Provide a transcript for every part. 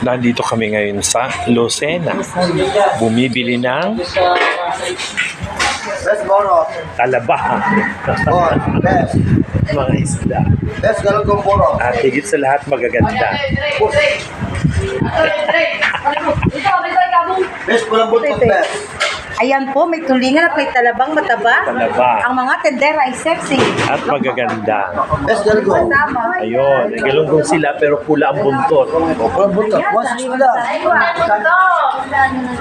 Nandito kami ngayon sa Lucena. Bumibili ng Best Boro. talaba. Oh, best. Mga isda. Best Galugong Boro. At higit sa lahat magaganda. Best Pulang Buntot best. Ayan po, may tulingan at may talabang mataba. Talaba. Ang mga tendera ay sexy. At magaganda. Best Galugong. Tama. Ayun, galunggong sila pero pula ang buntot. Oh, Pulang Buntot. 160 lang.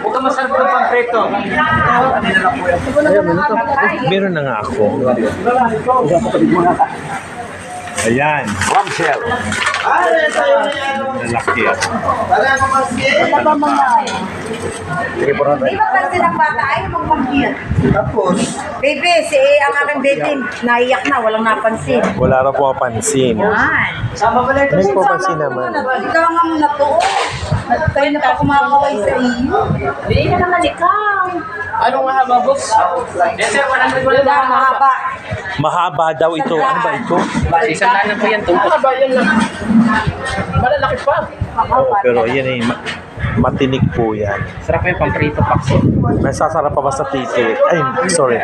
Huwag ka masarap ng pangpreto. Meron na nga ako. Ayan. Bombshell. Lalaki ah. Talaba mga. Sige po natin. Di ba kasi ng bata ay magpapil? Tapos, Baby, ang aking baby, naiyak na, walang napansin. Wala raw pumapansin. Yan. Sama pala ito. May pumapansin naman. Ikaw nga muna to. At kayo na pa kumakaway sa iyo. Hindi ka naman ikaw. Anong mahaba, boss? Yes, sir. 100 Wala, mahaba. Mahaba daw ito. Ano ba ito? Isang tanan po yan. Mahaba yan lang. Malalaki pa. Oo, pero yan ay matinik po yan. Sarap yung pangprito pakso. May sasarap pa ba sa titi? Ay, sorry.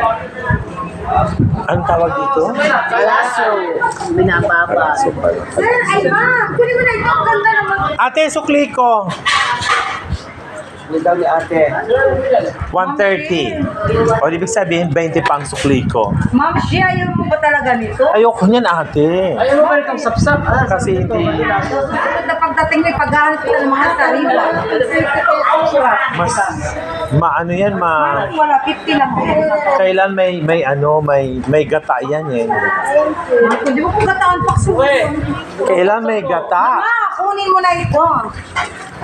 Anong tawag dito? Kalaso. Binababa. Alaso pala. Sir, ay ma, kunin mo na ito. Ang ganda naman. Ate, sukli ko. hindi daw ni ate. 130. O, ibig sabihin, 20 pang sukli ko. Ma'am, siya, ayaw mo ba talaga nito? Ayoko niyan, ate. Ayaw mo ba itong sapsap? Kasi hindi. Susunod na pagdating mo, paghahanap ko ng mga sariwa. Mas, maano yan, Wala, 50 lang. kailan may gata yan eh. Hindi mo kung gataan pakso. Kailan may gata? Ma, kunin mo na ito.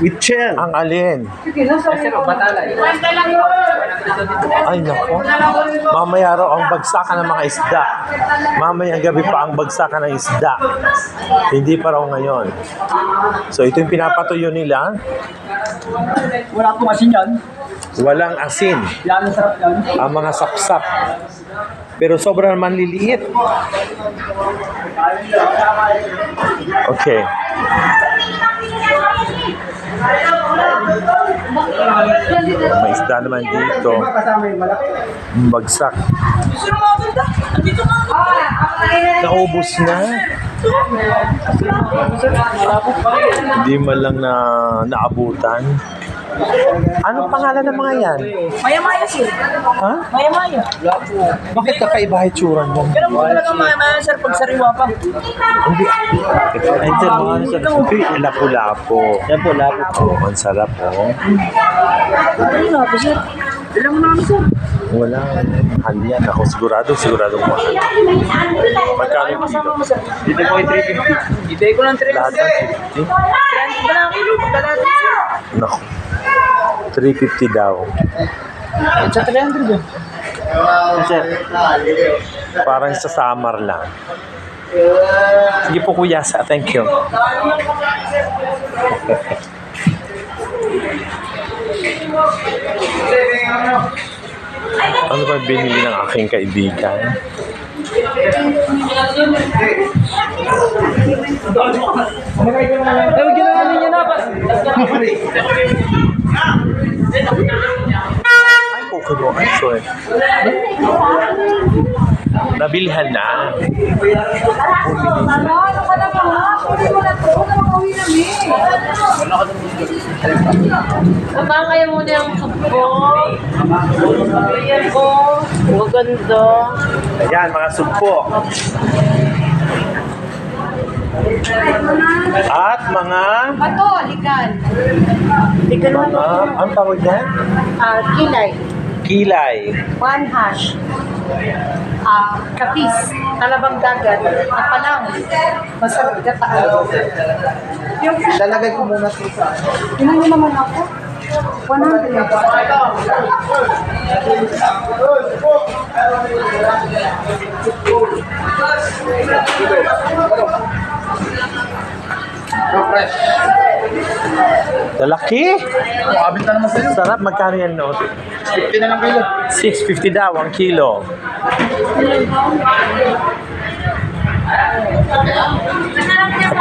With shell. Ang alin? Sige, nasa Sir, batalay. Ay, nako. Mamaya raw ang bagsakan ng mga isda. Mamaya gabi pa ang bagsakan ng isda. Hindi pa raw ngayon. So, ito yung pinapatuyo nila. Wala pong asin yan. Walang asin. Yan ang sarap yan. Ang mga sapsap. Pero sobrang manliliit. Okay. May isda naman dito. Bagsak. Naubos na. Hindi man lang naabutan. Anong pangalan ng mga yan? Maya-maya sir. Ha? Maya-maya. Bakit kakaiba itsura mo? Pero mo talaga maya-maya sir pag sariwa pa. Hindi. Ay, sir, mga ano sir? Lapu-lapo. Lapu-lapo po. Ang sarap po. Ano nga po sir? Ilang mo namin sir? Wala. Mahal yan. Ako sigurado mahal. Magkano yung kilo? Dito ko ay 350. Dito ko lang 350. Lahat ng 50? 30 ba na ang kilo? Pagkalatan sir. Naku. 350 daw. Sa 300 yun. Sir, parang sa summer lang. Sige po kuya, thank you. Ano ba binili ng aking kaibigan? Pero ginawa niya na pas. Ay, okay mo. Ay, sorry. Nabilhan na. Ano ka naman ha? Kunin mo na ito. Nakakawin namin. Kaya mo na yung sugpo. Ayan ko. Maganda. Ayan, mga sugpo. At mga... Bato, ligan. Ang tawag yan? Kilay. Kilay. One hash. Kapis. Talabang dagat. Kapalang. Masarap gataan. Lalagay ko muna sa isa. Ilan mo naman ako? 100. Fresh. Lalaki? Abit na naman sa'yo. Sarap. Magkano yan, no? 50 na lang kilo. 650 daw ang kilo.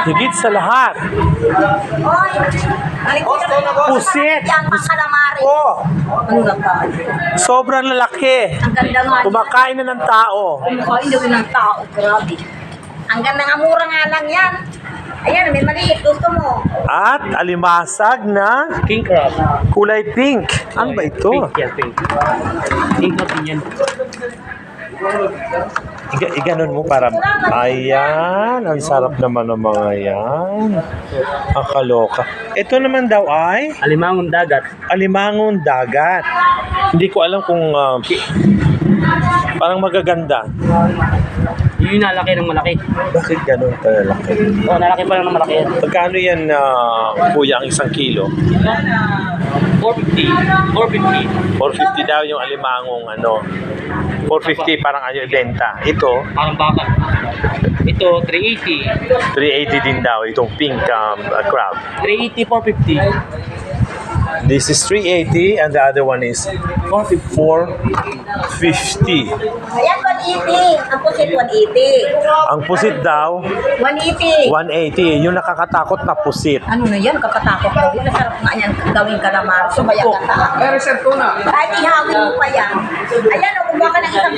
Higit sa lahat. Oy! Pusit. Yan, pang calamari. Oh, Ano lang tayo? sobrang lalaki. Ang ganda nga. Kumakain na ng tao. Kumakain daw ng tao. Grabe. Ang ganda nga, mura nga lang yan. Ayan, may maliit. Gusto mo? At alimasag na King crab. kulay pink. Ano ba ito? Pink yan, pink. King crab din yan. Iganon mo para... Ayan, ang sarap naman ng mga yan. Ang kaloka. Ito naman daw ay Alimangon dagat. alimangon dagat. Hindi ko alam kung... parang magaganda. Yun yung nalaki ng malaki. Bakit ganun kalalaki? Oo, nalaki pa lang ng malaki yan. Pagkano yan, kuya, ang 1 kilo? 450. 450. 450 daw yung alimangong ano. 450 parang ano ibenta. Ito, Parang baka. Ito, 380. 380 din daw itong pink crab. 380, 450. This is 380 and the other one is 450. Ayan, 180. Ang pusit, 180. Ang pusit daw, 180. 180. Yung nakakatakot na pusit. Ano na yan? Kakatakot daw. Yung nasarap nga yan gawing calamari. Sumayang ka. May reserve na. Kahit ihawin mo pa yan. Ayan, o, kumuha ka ng isang